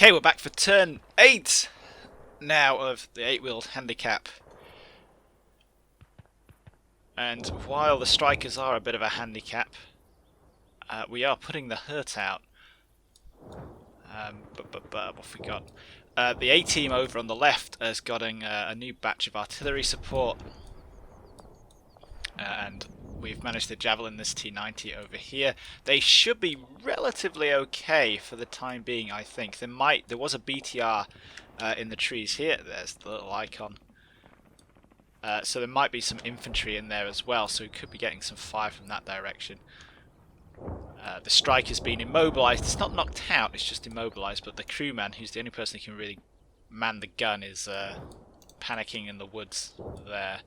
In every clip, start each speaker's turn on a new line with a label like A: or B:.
A: Okay, we're back for turn 8 now of the 8-wheeled handicap. And while the strikers are a bit of a handicap, we are putting the hurt out. What have we got? The A-team over on the left has gotten a new batch of artillery support. And we've managed to javelin this T-90 over here. They should be relatively okay for the time being, I think. There was a BTR in the trees here. There's the little icon. So there might be some infantry in there as well, so we could be getting some fire from that direction. The Stryker's been immobilised. It's not knocked out, it's just immobilised, but the crewman, who's the only person who can really man the gun, is panicking in the woods there.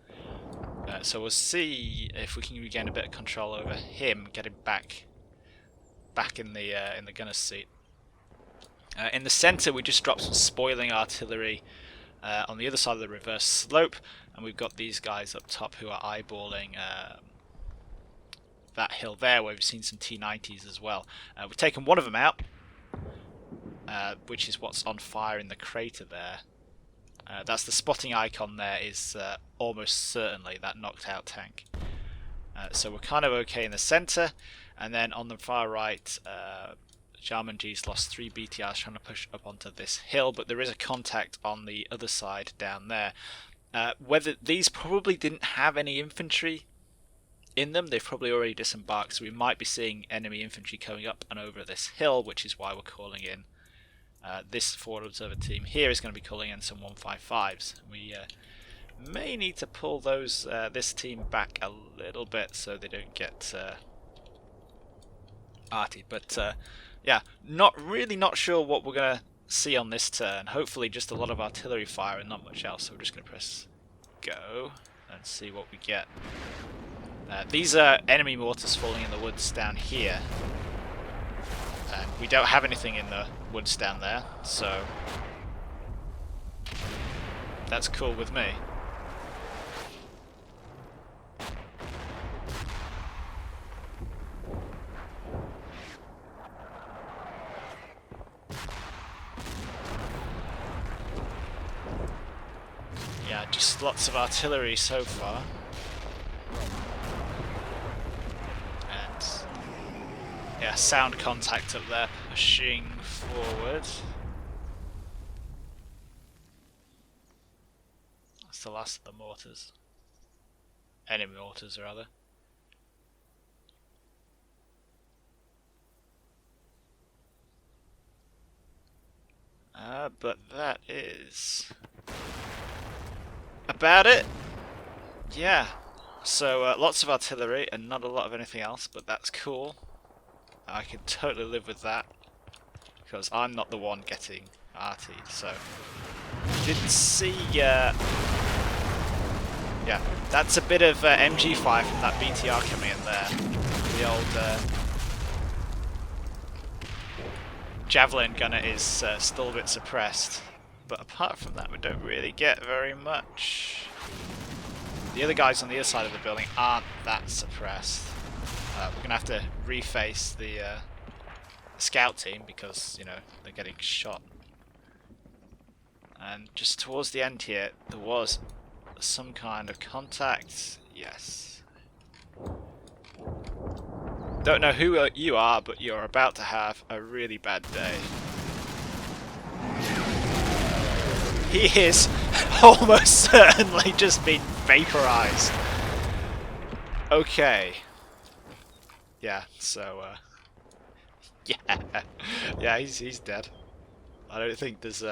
A: So we'll see if we can regain a bit of control over him, get him back in the gunner's seat. In the centre, we just dropped some spoiling artillery on the other side of the reverse slope, and we've got these guys up top who are eyeballing that hill there, where we've seen some T-90s as well. We've taken one of them out, which is what's on fire in the crater there. That's the spotting icon there, is almost certainly that knocked out tank. So we're kind of okay in the centre, and then on the far right, AjarmanG's lost 3 BTRs trying to push up onto this hill, but there is a contact on the other side down there. Whether these probably didn't have any infantry in them, they've probably already disembarked, so we might be seeing enemy infantry coming up and over this hill, which is why we're calling in. This forward observer team here is going to be calling in some 155s. We may need to pull those this team back a little bit so they don't get artied. But yeah, not sure what we're going to see on this turn. Hopefully just a lot of artillery fire and not much else. So we're just going to press go and see what we get. These are enemy mortars falling in the woods down here. And we don't have anything in the woods down there, so that's cool with me. Yeah, just lots of artillery so far. Yeah, sound contact up there, pushing forward. That's the last of the mortars. Enemy mortars, rather. But that is about it. Yeah, so lots of artillery and not a lot of anything else, but that's cool. I can totally live with that, because I'm not the one getting artied, so didn't see, yeah, that's a bit of MG fire from that BTR coming in there. The old javelin gunner is still a bit suppressed, but apart from that we don't really get very much. The other guys on the other side of the building aren't that suppressed. We're gonna have to reface the scout team because, you know, they're getting shot. And just towards the end here, there was some kind of contact. Yes. Don't know who you are, but you're about to have a really bad day. He is almost certainly just been vaporized. Okay. Yeah, so, yeah, he's dead. I don't think there's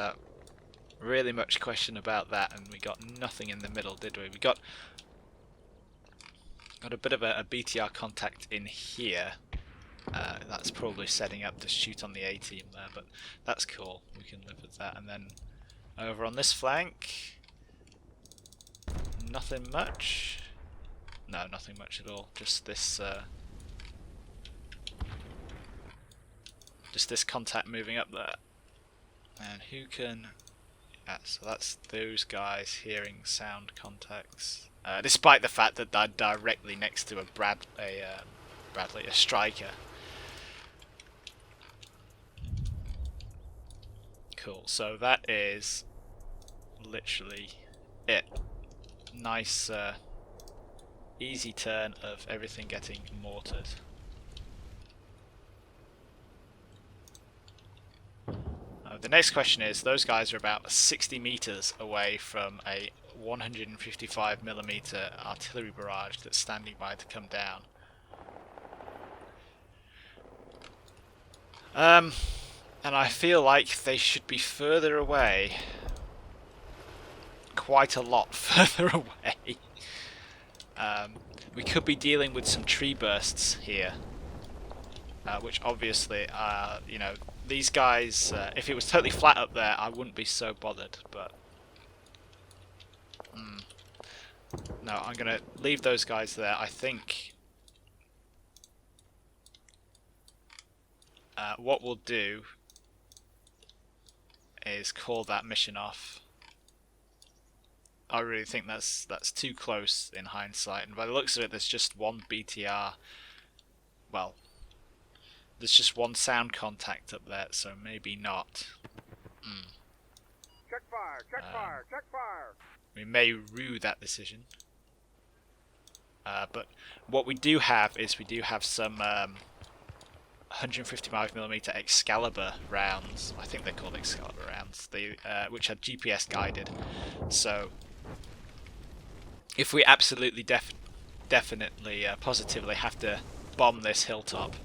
A: really much question about that, and we got nothing in the middle, did we? We got a bit of a BTR contact in here. That's probably setting up to shoot on the A-team there, but that's cool. We can live with that. And then over on this flank, nothing much. No, nothing much at all. Just this contact moving up there. And who can... Yeah, so that's those guys hearing sound contacts. Despite the fact that they're directly next to a Stryker. Cool, so that is literally it. Nice, easy turn of everything getting mortared. The next question is, those guys are about 60 meters away from a 155mm artillery barrage that's standing by to come down. And I feel like they should be further away. Quite a lot further away. We could be dealing with some tree bursts here. Which obviously, you know, these guys, if it was totally flat up there, I wouldn't be so bothered, but... No, I'm going to leave those guys there. I think what we'll do is call that mission off. I really think that's too close in hindsight, and by the looks of it, there's just one BTR. Well, there's just one sound contact up there, so maybe not.
B: Check fire! Check fire! Check fire!
A: We may rue that decision. But what we do have is we do have some 155mm Excalibur rounds. I think they're called Excalibur rounds. They, which are GPS guided. So if we absolutely definitely positively have to bomb this hilltop,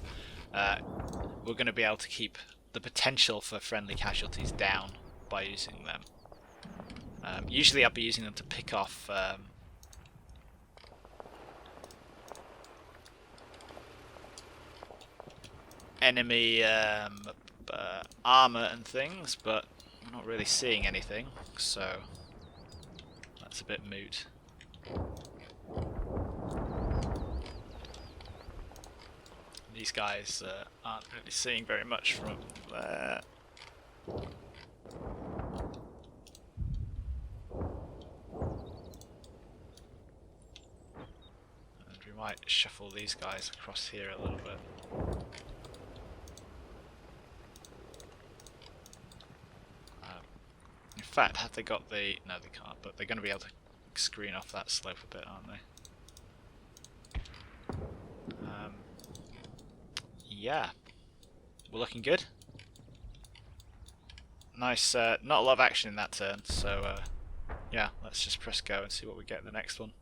A: we're going to be able to keep the potential for friendly casualties down by using them. Usually I'll be using them to pick off enemy armour and things, but I'm not really seeing anything, so that's a bit moot. These guys aren't really seeing very much from there. And we might shuffle these guys across here a little bit. In fact, have they got the... No, they can't, but they're going to be able to screen off that slope a bit, aren't they? Yeah, we're looking good. Nice, not a lot of action in that turn, so yeah, let's just press go and see what we get in the next one.